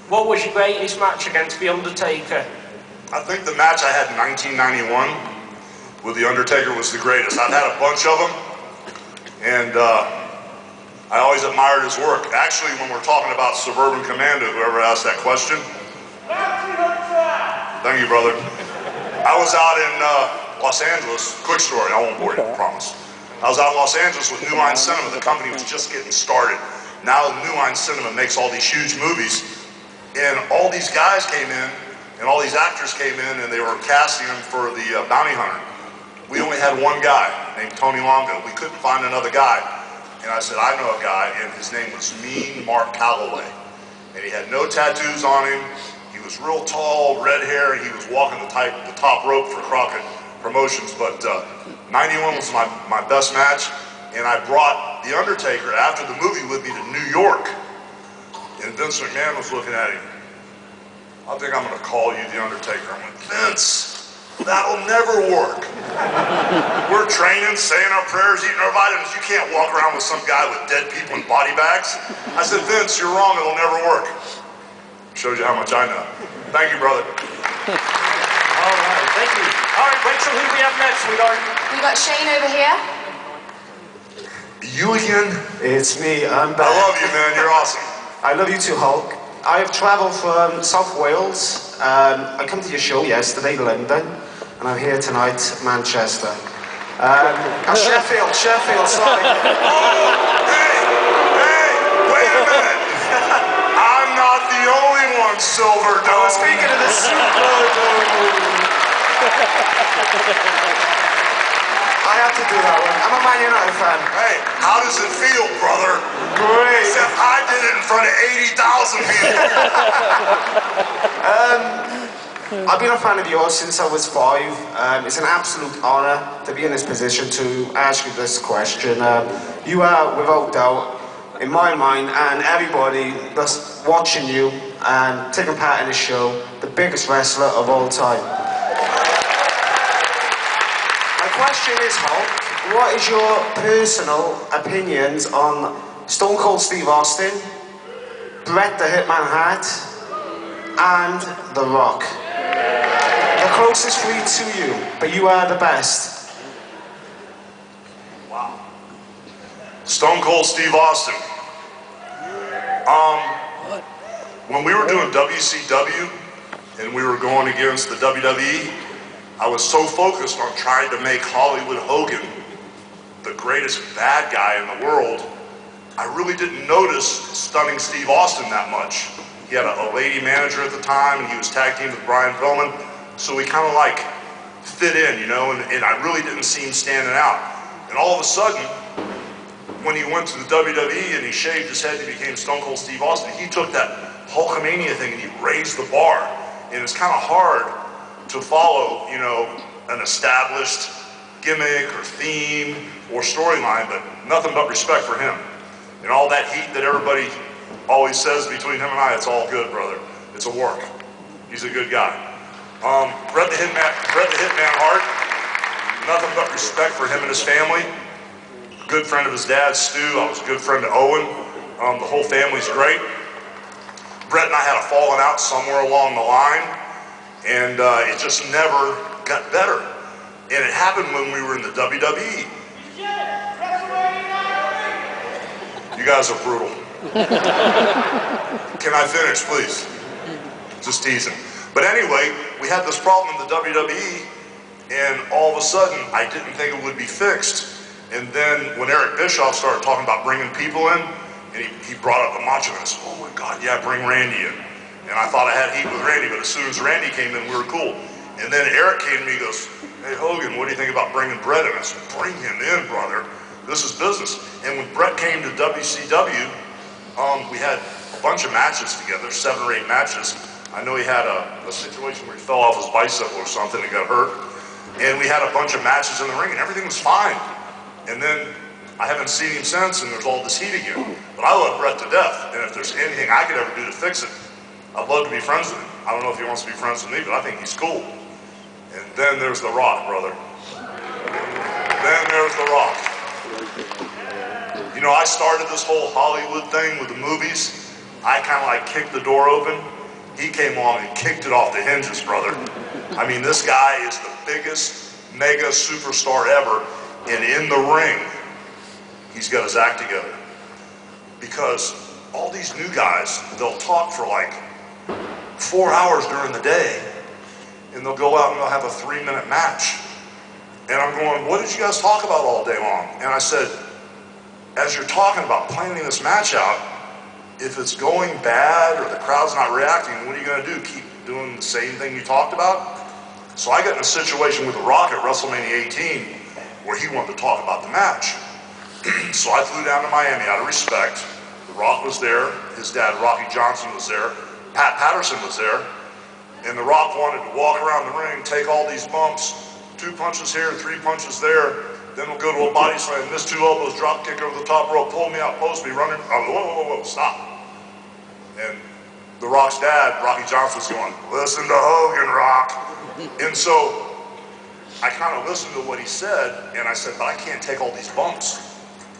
What was your greatest match against The Undertaker? I think the match I had in 1991 with The Undertaker was the greatest. I've had a bunch of them, and I always admired his work. Actually, when we're talking about Suburban Commando, whoever asked that question, thank you, brother. I was out in Los Angeles. Quick story, I won't bore you, I promise. I was out in Los Angeles with New Line Cinema. The company was just getting started. Now New Line Cinema makes all these huge movies, and all these guys came in, and all these actors came in, and they were casting them for the Bounty Hunter. We only had one guy named Tony Longo. We couldn't find another guy. And I said, I know a guy, and his name was Mean Mark Calloway. And he had no tattoos on him. He was real tall, red hair, and he was walking the top rope for Crockett Promotions. But 91 was my best match, and I brought The Undertaker after the movie with me to New York. And Vince McMahon was looking at him. I think I'm going to call you The Undertaker. I went, Vince, that'll never work. We're training, saying our prayers, eating our vitamins. You can't walk around with some guy with dead people in body bags. I said, Vince, you're wrong. It'll never work. Shows you how much I know. Thank you, brother. All right, thank you. All right, Rachel, who do we have next, sweetheart? We've got Shane over here. You again? It's me, I'm back. I love you, man. You're awesome. I love you too, Hulk. I have travelled from South Wales. I come to your show yesterday, London, and I'm here tonight, Manchester. Sheffield, sorry. Oh, hey, wait a minute. I'm not the only one, Silver Dome. I was speaking of the Superdome. I have to do that one. I'm a Man United fan. Hey, how does it feel, brother? Great. Except I did it in front of 80,000 people. I've been a fan of yours since I was 5. It's an absolute honour to be in this position to ask you this question. You are, without doubt, in my mind, and everybody that's watching you and taking part in the show, the biggest wrestler of all time. My question is, Hulk, what is your personal opinions on Stone Cold Steve Austin, Bret the Hitman Hart, and The Rock? The closest 3 to you, but you are the best. Wow. Stone Cold Steve Austin. When we were doing WCW and we were going against the WWE, I was so focused on trying to make Hollywood Hogan the greatest bad guy in the world, I really didn't notice Stunning Steve Austin that much. He had a lady manager at the time, and he was tag team with Brian Pillman, so we kind of like fit in, you know, and I really didn't see him standing out. And all of a sudden, when he went to the WWE and he shaved his head and he became Stone Cold Steve Austin, he took that Hulkamania thing and he raised the bar. And it's kind of hard to follow, you know, an established gimmick or theme or storyline, but nothing but respect for him. And all that heat that everybody always says between him and I, it's all good, brother. It's a work. He's a good guy. Bret the Hitman Hart, nothing but respect for him and his family. Good friend of his dad, Stu. I was a good friend to Owen. The whole family's great. Bret and I had a falling out somewhere along the line, and it just never got better. And it happened when we were in the WWE. You guys are brutal. Can I finish, please? Just teasing. But anyway, we had this problem in the WWE, and all of a sudden, I didn't think it would be fixed. And then when Eric Bischoff started talking about bringing people in, and he brought up the Macho Man, I said, oh my God, yeah, bring Randy in. And I thought I had heat with Randy, but as soon as Randy came in, we were cool. And then Eric came to me and goes, hey Hogan, what do you think about bringing Bret in? I said, bring him in, brother. This is business. And when Bret came to WCW, we had a bunch of matches together, 7 or 8 matches. I know he had a situation where he fell off his bicycle or something and got hurt. And we had a bunch of matches in the ring and everything was fine. And then I haven't seen him since, and there's all this heat again. But I love Bret to death, and if there's anything I could ever do to fix it, I'd love to be friends with him. I don't know if he wants to be friends with me, but I think he's cool. And then there's The Rock, brother. Then there's The Rock. You know, I started this whole Hollywood thing with the movies. I kind of like kicked the door open, he came on and kicked it off the hinges, brother. I mean, this guy is the biggest mega superstar ever, and in the ring, he's got his act together. Because all these new guys, they'll talk for like 4 hours during the day, and they'll go out and they'll have a 3-minute match. And I'm going, what did you guys talk about all day long? And I said, as you're talking about planning this match out, if it's going bad or the crowd's not reacting, what are you going to do? Keep doing the same thing you talked about? So I got in a situation with The Rock at WrestleMania 18 where he wanted to talk about the match. So I flew down to Miami out of respect. The Rock was there. His dad, Rocky Johnson, was there. Pat Patterson was there. And The Rock wanted to walk around the ring, take all these bumps, 2 punches here, 3 punches there. Then we'll go to a body slam, miss 2 elbows, drop kick over the top rope, pull me out, post me, running. Oh, whoa, stop. And The Rock's dad, Rocky Johnson, was going, listen to Hogan, Rock. And so I kind of listened to what he said, and I said, but I can't take all these bumps.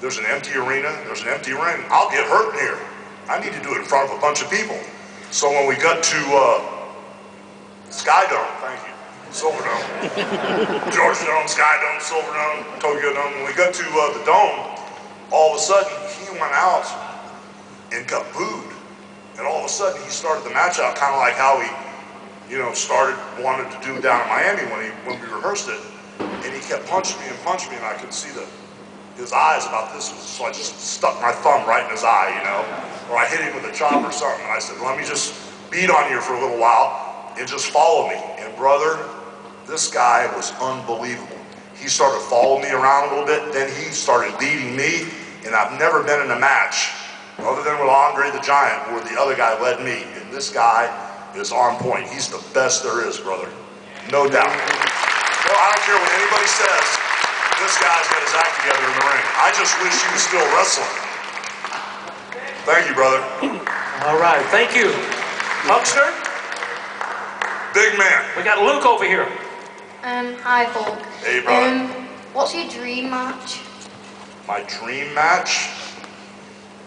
There's an empty arena, there's an empty ring. I'll get hurt in here. I need to do it in front of a bunch of people. So when we got to Sky Dome, thank you, Silverdome, Georgia Dome, Sky Dome, Silverdome, Tokyo Dome, when we got to the Dome, all of a sudden he went out and got booed. And all of a sudden he started the match out kind of like how he, wanted to do down in Miami when we rehearsed it. And he kept punching me, and I could see his eyes about this. So I just stuck my thumb right in his eye, or I hit him with a chop or something. And I said, let me just beat on you for a little while and just follow me. And brother, this guy was unbelievable. He started following me around a little bit, then he started leading me, and I've never been in a match other than with Andre the Giant where the other guy led me. And this guy is on point. He's the best there is, brother. No doubt. Well, I don't care what anybody says, this guy's got his act together in the ring. I just wish he was still wrestling. Thank you, brother. All right, thank you. Huckster? Big man. We got Luke over here. Hi, Hulk. Hey, brother. What's your dream match? My dream match?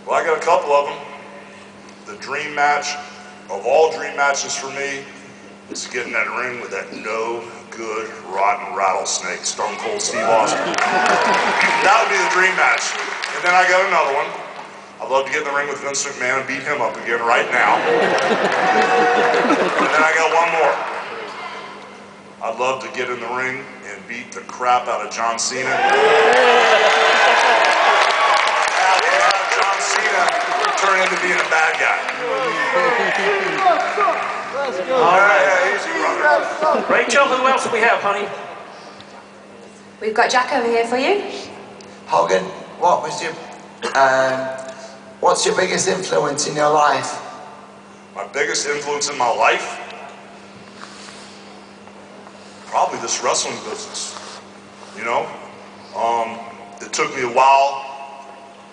Well, I got a couple of them. The dream match of all dream matches for me is to get in that ring with that no good, rotten rattlesnake, Stone Cold Steve Austin. That would be the dream match. And then I got another one. I'd love to get in the ring with Vince McMahon and beat him up again right now. And then I got one more. I'd love to get in the ring and beat the crap out of John Cena. Have John Cena turn into being a bad guy. All right. Yeah, easy, brother. Rachel, who else do we have, honey? We've got Jack over here for you. Hogan, what's your biggest influence in your life? My biggest influence in my life? Probably this wrestling business. It took me a while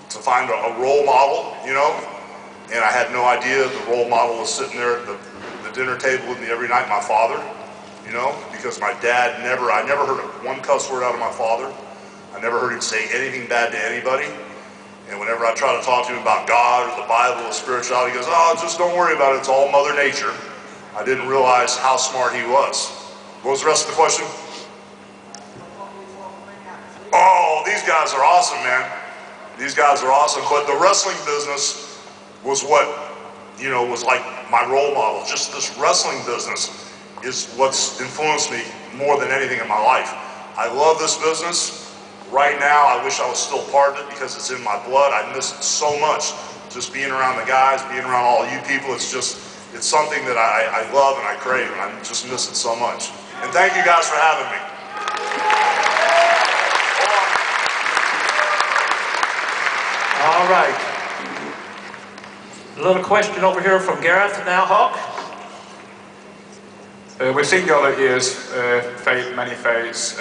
to find a role model, and I had no idea the role model was sitting there at the dinner table with me every night, my father, because my dad I never heard one cuss word out of my father. I never heard him say anything bad to anybody. And whenever I try to talk to him about God or the Bible or spirituality, he goes, oh, just don't worry about it, it's all Mother Nature. I didn't realize how smart he was. What was the rest of the question? Oh, these guys are awesome, man. These guys are awesome, but the wrestling business was what, was like my role model. Just this wrestling business is what's influenced me more than anything in my life. I love this business. Right now, I wish I was still part of it because it's in my blood. I miss it so much, just being around the guys, being around all you people. It's something that I love and I crave, and I just miss it so much. And thank you guys for having me. All right. A little question over here from Gareth now, Hawk. We've seen you over the years, many fights.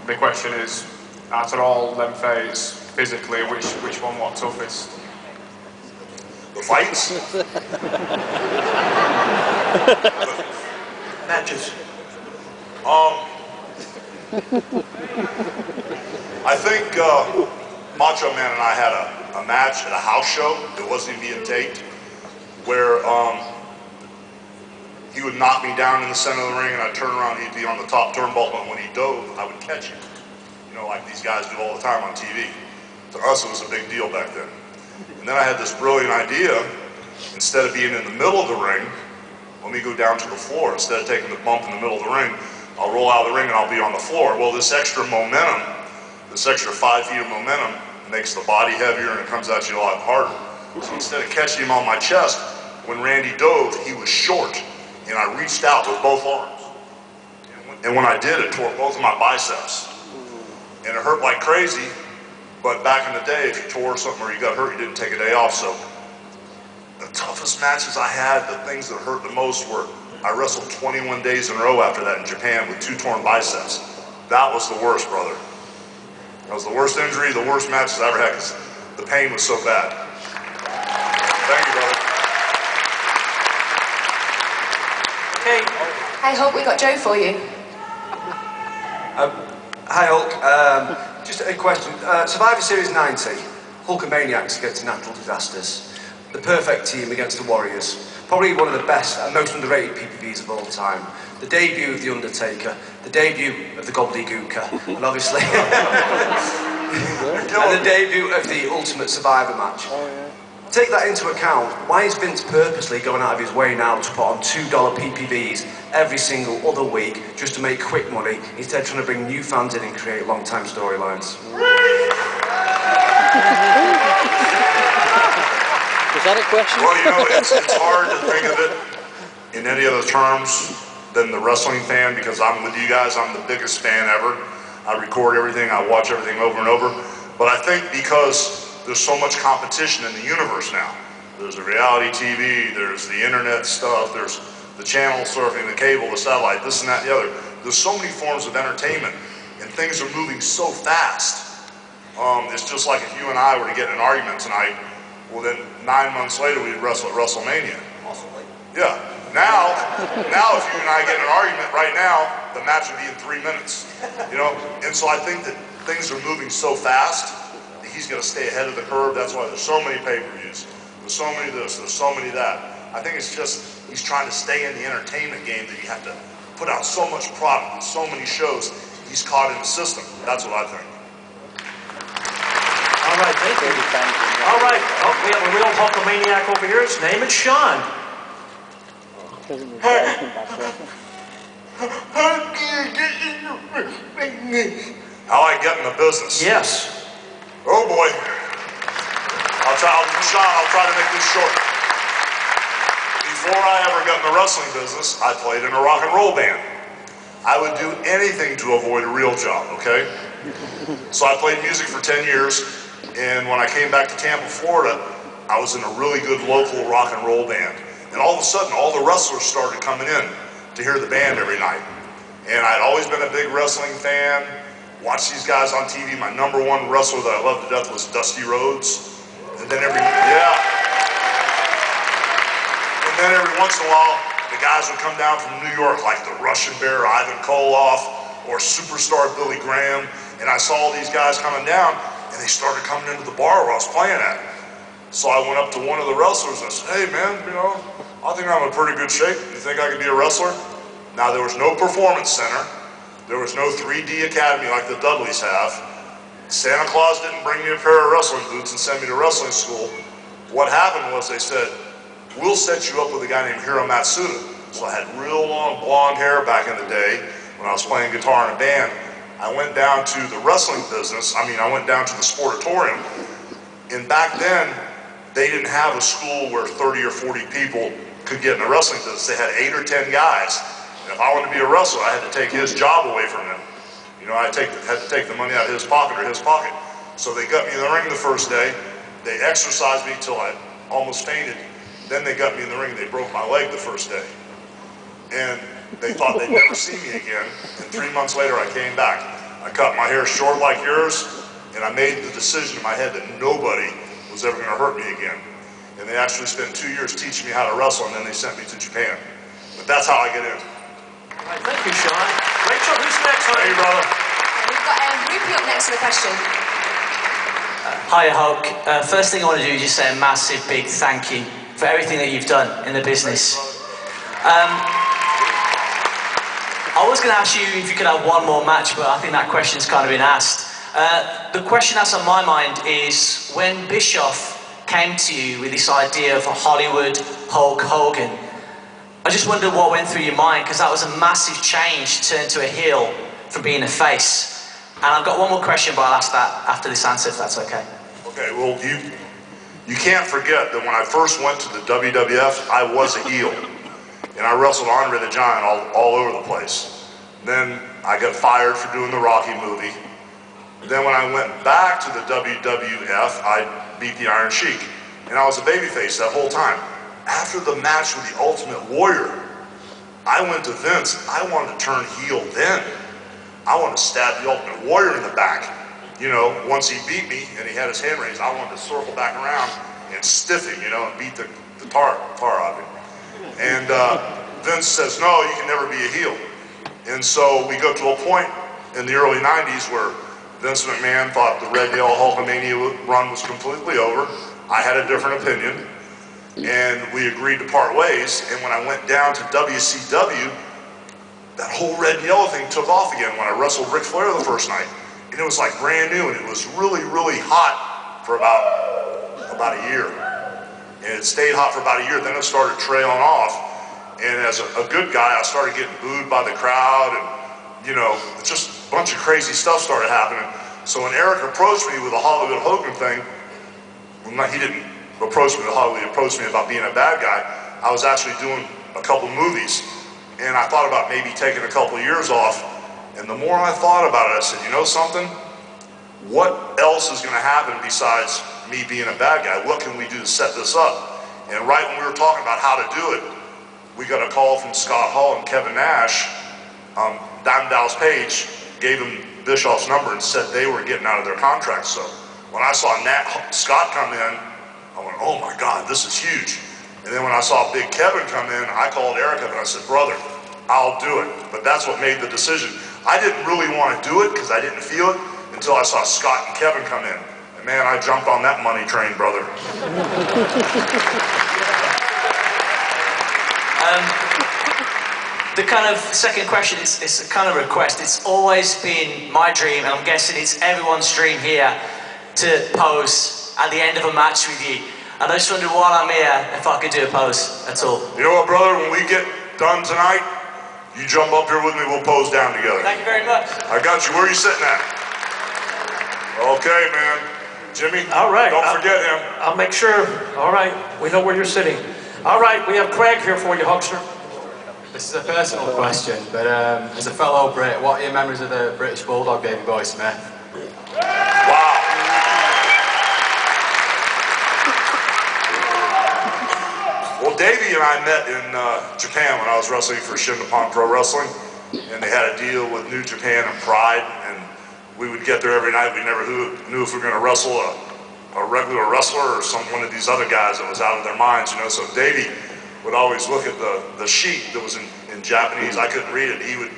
The question is, out of all them fights, physically, which one was toughest? The fights? Matches. I think Macho Man and I had a match at a house show. It wasn't even being taped, where would knock me down in the center of the ring, and I'd turn around, he'd be on the top turnbuckle, and when he dove, I would catch him. You know, like these guys do all the time on TV. To us, it was a big deal back then. And then I had this brilliant idea, instead of being in the middle of the ring, let me go down to the floor. Instead of taking the bump in the middle of the ring, I'll roll out of the ring and I'll be on the floor. Well, this extra momentum, this extra 5 feet of momentum, makes the body heavier and it comes at you a lot harder. So instead of catching him on my chest, when Randy dove, he was short, and I reached out with both arms. And when I did, it tore both of my biceps. And it hurt like crazy, but back in the day, if you tore something or you got hurt, you didn't take a day off. So the toughest matches I had, the things that hurt the most were, I wrestled 21 days in a row after that in Japan with 2 torn biceps. That was the worst, brother. That was the worst injury, the worst matches I ever had, because the pain was so bad. Thank you, brother. Okay. Hey Hulk, we got Joe for you. Hi Hulk, just a question. Survivor Series 90, Hulkamaniacs against natural disasters. The perfect team against the Warriors. Probably one of the best and most underrated PPVs of all time. The debut of The Undertaker, the debut of the Gobbledygooker, and obviously and the debut of the Ultimate Survivor match. Take that into account, why is Vince purposely going out of his way now to put on $2 PPVs every single other week just to make quick money instead of trying to bring new fans in and create long-time storylines? Is that a question? Well, you know, it's hard to think of it in any other terms than the wrestling fan, because I'm with you guys, I'm the biggest fan ever. I record everything, I watch everything over and over. But I think because there's so much competition in the universe now. There's the reality TV, there's the internet stuff, there's the channel surfing, the cable, the satellite, this and that and the other. There's so many forms of entertainment, and things are moving so fast. It's just like if you and I were to get in an argument tonight, well then 9 months later we'd wrestle at WrestleMania. Possibly. Yeah. Now if you and I get in an argument right now, the match would be in 3 minutes. You know? And so I think that things are moving so fast, he's going to stay ahead of the curve. That's why there's so many pay-per-views. There's so many this, there's so many that. I think it's just, he's trying to stay in the entertainment game that you have to put out so much product and so many shows. He's caught in the system. That's what I think. All right, thank you. All right, oh, we have a real Hulkamaniac over here. His name is Sean. How I get in the business? Yes. Oh boy. I'll try to make this short. Before I ever got in the wrestling business, I played in a rock and roll band. I would do anything to avoid a real job, okay? So I played music for 10 years, and when I came back to Tampa, Florida, I was in a really good local rock and roll band. And all of a sudden, all the wrestlers started coming in to hear the band every night. And I'd always been a big wrestling fan. Watched these guys on TV. My #1 wrestler that I loved to death was Dusty Rhodes. And then every once in a while, the guys would come down from New York, like the Russian Bear, Ivan Koloff, or superstar Billy Graham. And I saw all these guys coming down, and they started coming into the bar where I was playing at. So I went up to one of the wrestlers and I said, "Hey man, you know, I think I'm in pretty good shape. You think I could be a wrestler?" Now there was no performance center. There was no 3D academy like the Dudleys have. Santa Claus didn't bring me a pair of wrestling boots and send me to wrestling school. What happened was they said, "We'll set you up with a guy named Hiro Matsuda." So I had real long blonde hair back in the day when I was playing guitar in a band. I went down to the wrestling business. I went down to the sportatorium. And back then, they didn't have a school where 30 or 40 people could get in the wrestling business. They had 8 or 10 guys. And if I wanted to be a wrestler, I had to take his job away from him. You know, I had to take the money out of his pocket or his pocket. So they got me in the ring the first day. They exercised me till I almost fainted. Then they got me in the ring. They broke my leg the first day. And they thought they'd never see me again. And 3 months later, I came back. I cut my hair short like yours, and I made the decision in my head that nobody was ever going to hurt me again. And they actually spent 2 years teaching me how to wrestle, and then they sent me to Japan. But that's how I get in. All right, thank you, Sean. Rachel, who's next, honey? Hey, brother. We've got Rupee up next with a question. Hi Hulk. First thing I want to do is just say a massive big thank you for everything that you've done in the business. I was going to ask you if you could have one more match, but I think that question's kind of been asked. The question that's on my mind is, when Bischoff came to you with this idea of a Hollywood Hulk Hogan, I just wondered what went through your mind, because that was a massive change, turned to a heel from being a face. And I've got one more question, but I'll ask that after this answer, if that's okay. Okay, well, you can't forget that when I first went to the WWF, I was a heel. And I wrestled Andre the Giant all over the place. Then I got fired for doing the Rocky movie. Then when I went back to the WWF, I beat the Iron Sheik. And I was a babyface that whole time. After the match with the Ultimate Warrior, I went to Vince. I wanted to turn heel then. I wanted to stab the Ultimate Warrior in the back. You know, once he beat me and he had his hand raised, I wanted to circle back around and stiff him, you know, and beat the tar out of him. And Vince says, no, you can never be a heel. And so we go to a point in the early 90s where Vince McMahon thought the Red Yellow Hulkamania run was completely over. I had a different opinion. And we agreed to part ways. And when I went down to WCW, that whole red and yellow thing took off again when I wrestled Ric Flair the first night. And it was like brand new, and it was really, really hot for about a year. And it stayed hot for about a year, then it started trailing off. And as a good guy, I started getting booed by the crowd, and you know, just a bunch of crazy stuff started happening. So when Eric approached me with the Hollywood Hogan thing, well, he didn't approach me with Hollywood, he approached me about being a bad guy. I was actually doing a couple movies, and I thought about maybe taking a couple of years off. And the more I thought about it, I said, you know something? What else is going to happen besides me being a bad guy? What can we do to set this up? And right when we were talking about how to do it, we got a call from Scott Hall and Kevin Nash. Diamond Dallas Page gave him Bischoff's number and said they were getting out of their contract. So when I saw Scott come in, I went, oh my God, this is huge. And then when I saw Big Kevin come in, I called Eric up and I said, brother, I'll do it. But that's what made the decision. I didn't really want to do it because I didn't feel it until I saw Scott and Kevin come in. And man, I jumped on that money train, brother. The kind of second question is a kind of request. It's always been my dream, and I'm guessing it's everyone's dream here, to pose at the end of a match with you. And I just wondered while I'm here if I could do a pose at all. You know what, brother? When we get done tonight, you jump up here with me, we'll pose down together. Thank you very much. I got you. Where are you sitting at? Okay, man. Jimmy, all right. Don't forget him. I'll make sure. All right. We know where you're sitting. All right. We have Craig here for you, Hulkster. This is a personal question, but as a fellow Brit, what are your memories of the British Bulldog Davey Boy Smith? Wow. Well, Davey and I met in Japan when I was wrestling for Shin Nippon Pro Wrestling, and they had a deal with New Japan and Pride, and we would get there every night. We never knew if we were going to wrestle a regular wrestler or one of these other guys that was out of their minds, you know. So Davey would always look at the sheet that was in Japanese. I couldn't read it. He would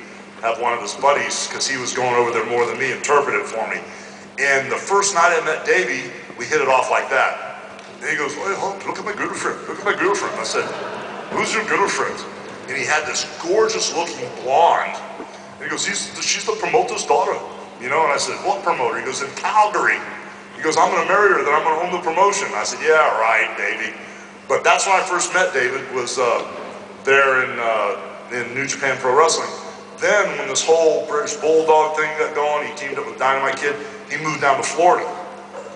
have one of his buddies, because he was going over there more than me, interpret it for me. And the first night I met Davey, we hit it off like that. And he goes, hey, Hulk, look at my girlfriend. Look at my girlfriend. I said, who's your girlfriend? And he had this gorgeous looking blonde. And he goes, she's the promoter's daughter. You know, and I said, what promoter? He goes, in Calgary. He goes, I'm going to marry her, then I'm going to own the promotion. I said, yeah, right, Davey. But that's when I first met David, was there in New Japan Pro Wrestling. Then when this whole British Bulldog thing got going, he teamed up with Dynamite Kid, he moved down to Florida.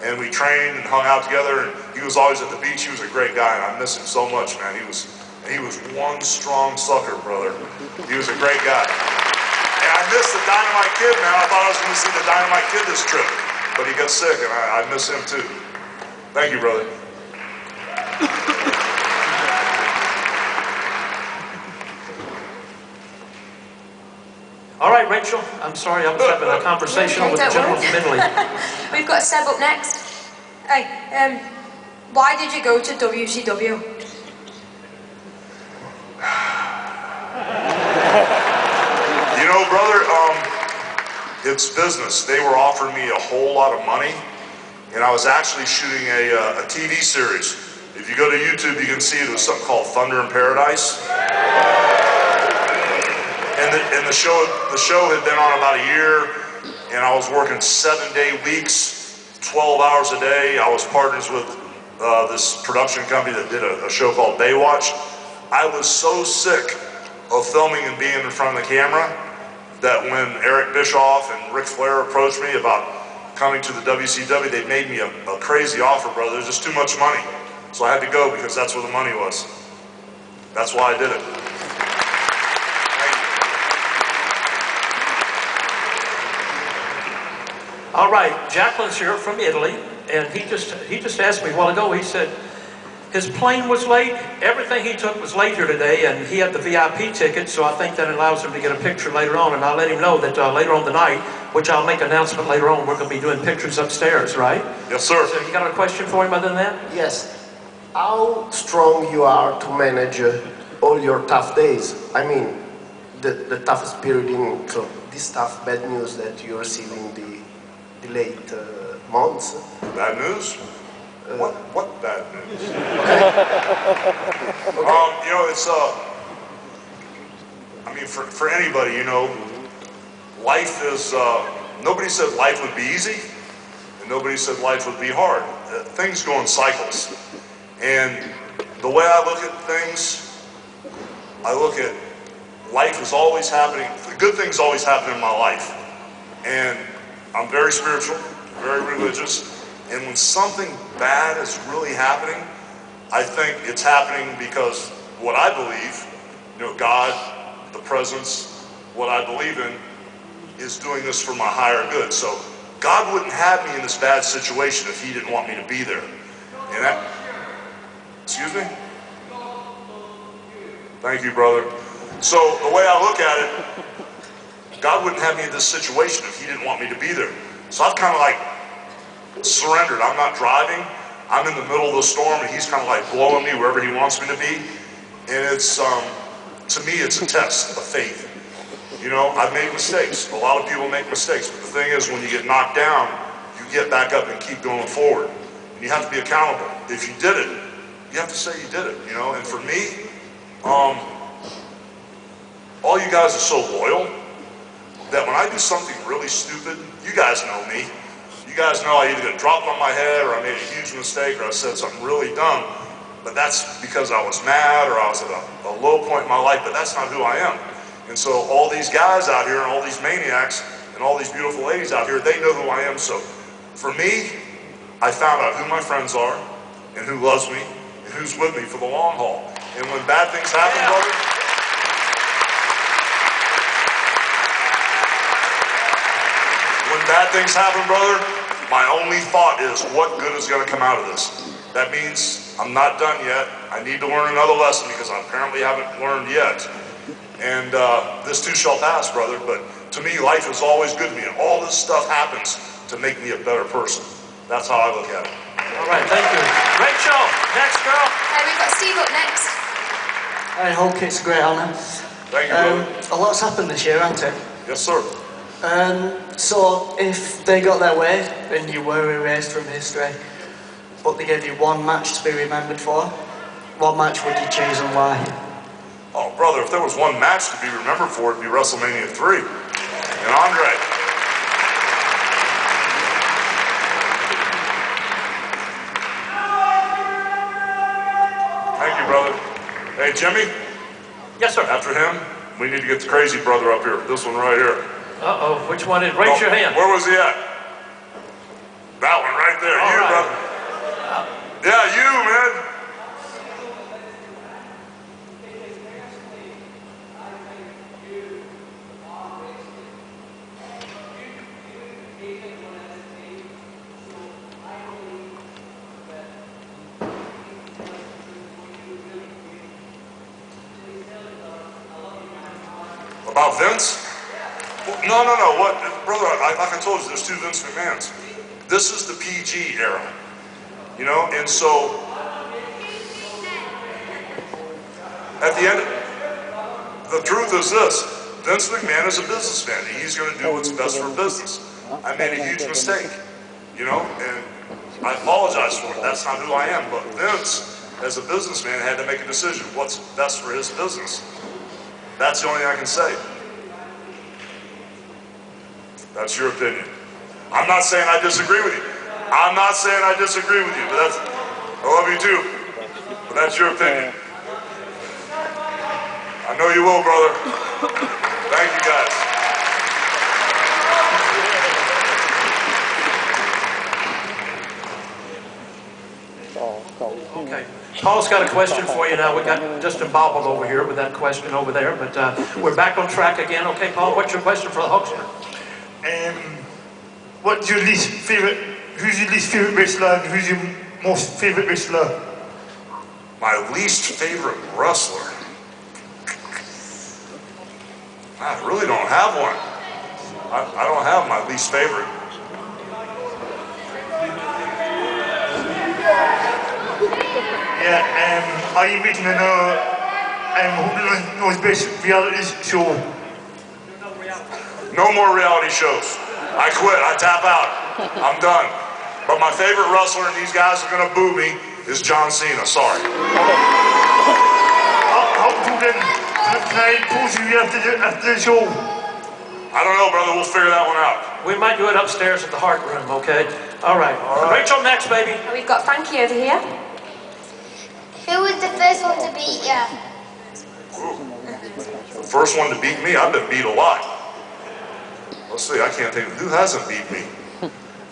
And we trained and hung out together, and he was always at the beach. He was a great guy, and I miss him so much, man. He was one strong sucker, brother. He was a great guy. And I miss the Dynamite Kid, man. I thought I was going to see the Dynamite Kid this trip, but he got sick, and I miss him too. Thank you, brother. All right, Rachel. I'm sorry, I was having a conversation with the gentleman from Italy. We've got Seb up next. Hey, why did you go to WCW? You know, brother, it's business. They were offering me a whole lot of money, and I was actually shooting a TV series. If you go to YouTube, you can see it was something called Thunder in Paradise. And And the show had been on about a year, and I was working 7-day weeks, 12 hours a day. I was partners with this production company that did a show called Baywatch. I was so sick of filming and being in front of the camera that when Eric Bischoff and Ric Flair approached me about coming to the WCW, they made me a crazy offer, brother. There's just too much money. So I had to go because that's where the money was. That's why I did it. All right, Jacqueline's here from Italy, and he just asked me a while ago, he said his plane was late, everything he took was late here today, and he had the VIP ticket, so I think that allows him to get a picture later on, and I'll let him know that later on tonight, which I'll make an announcement later on, we're going to be doing pictures upstairs, right? Yes, sir. So you got a question for him other than that? Yes. How strong you are to manage all your tough days? I mean, the toughest period in so this tough bad news that you receive in the late months. Bad news? What bad news? You know, it's I mean, for anybody, you know, life is. Nobody said life would be easy, and nobody said life would be hard. Things go in cycles, and the way I look at things, I look at life is always happening. Good things always happen in my life, and I'm very spiritual, very religious. And when something bad is really happening, I think it's happening because what I believe, you know, God, the presence, what I believe in, is doing this for my higher good. So God wouldn't have me in this bad situation if he didn't want me to be there. And that, excuse me? Thank you, brother. So the way I look at it, God wouldn't have me in this situation if he didn't want me to be there. So I've kind of like surrendered. I'm not driving. I'm in the middle of the storm, and he's kind of like blowing me wherever he wants me to be. And it's, to me, it's a test of faith. You know, I've made mistakes. A lot of people make mistakes, but the thing is, when you get knocked down, you get back up and keep going forward. And you have to be accountable. If you did it, you have to say you did it, you know. And for me, all you guys are so loyal that when I do something really stupid, you guys know me. You guys know I either got dropped on my head, or I made a huge mistake, or I said something really dumb. But that's because I was mad, or I was at a low point in my life, but that's not who I am. And so all these guys out here, and all these maniacs, and all these beautiful ladies out here, they know who I am. So for me, I found out who my friends are, and who loves me, and who's with me for the long haul. And when bad things happen, brother, when bad things happen, brother, my only thought is, what good is going to come out of this? That means I'm not done yet. I need to learn another lesson because I apparently haven't learned yet. And this too shall pass, brother. But to me, life is always good to me. And all this stuff happens to make me a better person. That's how I look at it. All right, thank you. Rachel, next girl. We've got Steve up next. Hi Hulk, it's a great honour. Thank you, brother. A lot's happened this year, hasn't it? Yes, sir. So if they got their way and you were erased from history, but they gave you one match to be remembered for, what match would you choose and why? Oh, brother, if there was one match to be remembered for, it'd be WrestleMania 3. And Andre. Thank you, brother. Hey, Jimmy? Yes, sir. After him, we need to get the crazy brother up here. This one right here. Uh-oh, which one is? Raise your hand. Where was he at? That one right there. All you, right. brother. Yeah, you, man. About Vince? Well, no. What, brother? Like I told you, there's two Vince McMahons. This is the PG era, you know. And so, at the end, the truth is this: Vince McMahon is a businessman, and he's going to do what's best for business. I made a huge mistake, you know, and I apologize for it. That's not who I am. But Vince, as a businessman, had to make a decision: what's best for his business. That's the only thing I can say. That's your opinion. I'm not saying I disagree with you. I'm not saying I disagree with you, but that's, I love you too. But that's your opinion. I know you will, brother. Thank you, guys. Okay. Paul's got a question for you now. We got Justin Bobble over here with that question over there, but we're back on track again. Okay, Paul, what's your question for the Hulkster? What's your least favorite? Who's your least favorite wrestler and who's your most favorite wrestler? My least favorite wrestler? I really don't have one. I don't have my least favorite. Yeah, are you making a Hulk Hogan's best reality show? No more reality shows. I quit. I tap out. I'm done. But my favorite wrestler, and these guys are gonna boo me, is John Cena. Sorry. Hulk Hogan, can I pose you after the show? I don't know, brother. We'll figure that one out. We might do it upstairs at the Heart Room, okay? All right. Rachel, next, baby. We've got Frankie over here. Who was the first one to beat you? The first one to beat me? I've been beat a lot. Let's see, I can't think of who hasn't beat me.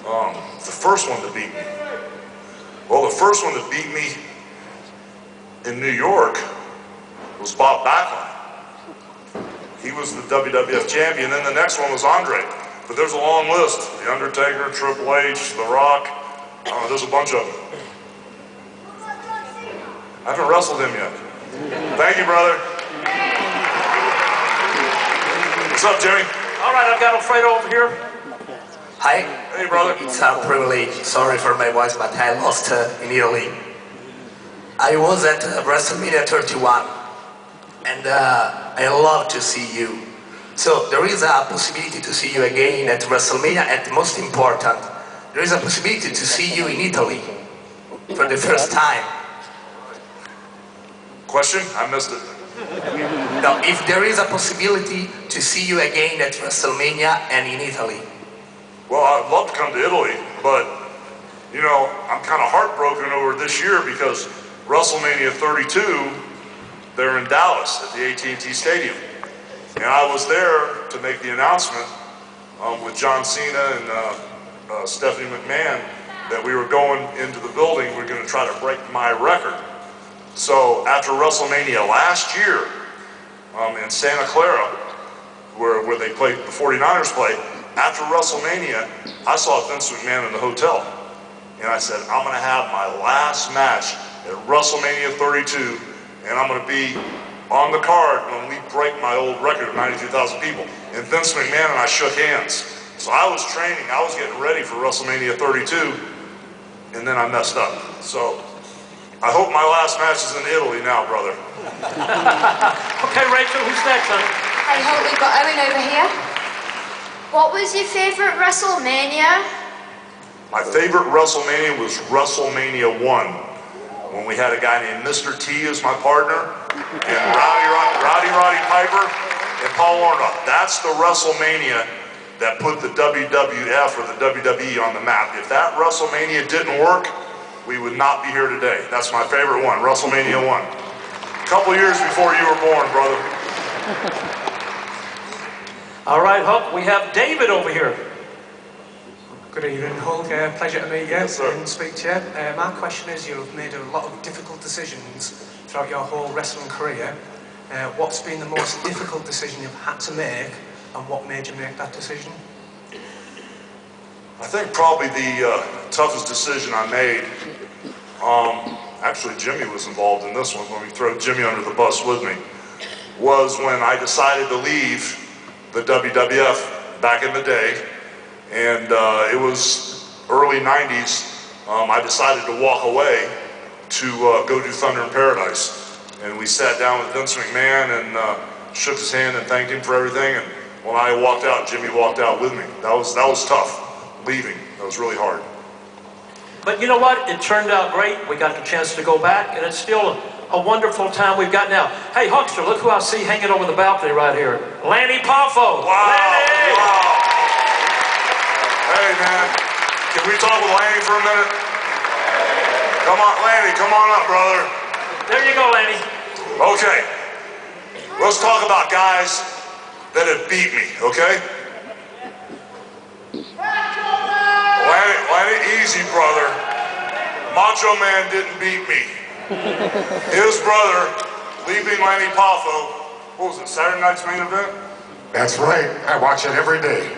The first one to beat me. Well, the first one to beat me in New York was Bob Backlund. He was the WWF champion, and the next one was Andre. But there's a long list. The Undertaker, Triple H, The Rock. There's a bunch of them. I haven't wrestled him yet. Thank you, brother. What's up, Jimmy? All right, I've got Alfredo over here. Hi. Hey, brother. It's a privilege. Sorry for my voice, but I lost in Italy. I was at WrestleMania 31, and I love to see you. So there is a possibility to see you again at WrestleMania, and most important, there is a possibility to see you in Italy for the first time. Question? I missed it. Now, if there is a possibility to see you again at WrestleMania and in Italy. Well, I'd love to come to Italy, but, you know, I'm kind of heartbroken over this year because WrestleMania 32, they're in Dallas at the AT&T Stadium. And I was there to make the announcement with John Cena and Stephanie McMahon that we were going into the building, we were going to try to break my record. So after WrestleMania last year in Santa Clara, where they played, the 49ers played, after WrestleMania, I saw Vince McMahon in the hotel. And I said, I'm gonna have my last match at WrestleMania 32, and I'm gonna be on the card when we break my old record of 92,000 people. And Vince McMahon and I shook hands. So I was training, I was getting ready for WrestleMania 32, and then I messed up. So I hope my last match is in Italy now, brother. Okay, Rachel, who's next, honey? Hey, Hulk, we've got Owen over here. What was your favorite WrestleMania? My favorite WrestleMania was WrestleMania 1, when we had a guy named Mr. T as my partner, and Roddy Piper, and Paul Orndorff. That's the WrestleMania that put the WWF or the WWE on the map. If that WrestleMania didn't work, we would not be here today. That's my favorite one, WrestleMania 1. A couple years before you were born, brother. All right, Hulk, we have David over here. Good evening, Hulk. Pleasure to meet you and speak to you. My question is, you've made a lot of difficult decisions throughout your whole wrestling career. What's been the most difficult decision you've had to make, and what made you make that decision? I think probably the toughest decision I made, actually Jimmy was involved in this one, let me throw Jimmy under the bus with me, was when I decided to leave the WWF back in the day, and it was early 90s. I decided to walk away to go do Thunder in Paradise, and we sat down with Vince McMahon and shook his hand and thanked him for everything, and when I walked out, Jimmy walked out with me. That was tough, leaving. That was really hard. But you know what? It turned out great. We got the chance to go back, and it's still a wonderful time we've got now. Hey, Huckster, look who I see hanging over the balcony right here. Lanny Poffo. Wow. Lanny! Wow. Hey, man, can we talk with Lanny for a minute? Come on, Lanny, come on up, brother. There you go, Lanny. Okay, let's talk about guys that have beat me, okay? Lanny, easy, brother. Macho Man didn't beat me. His brother, Leaping Lanny Poffo, what was it, Saturday night's main event? That's right. I watch it every day.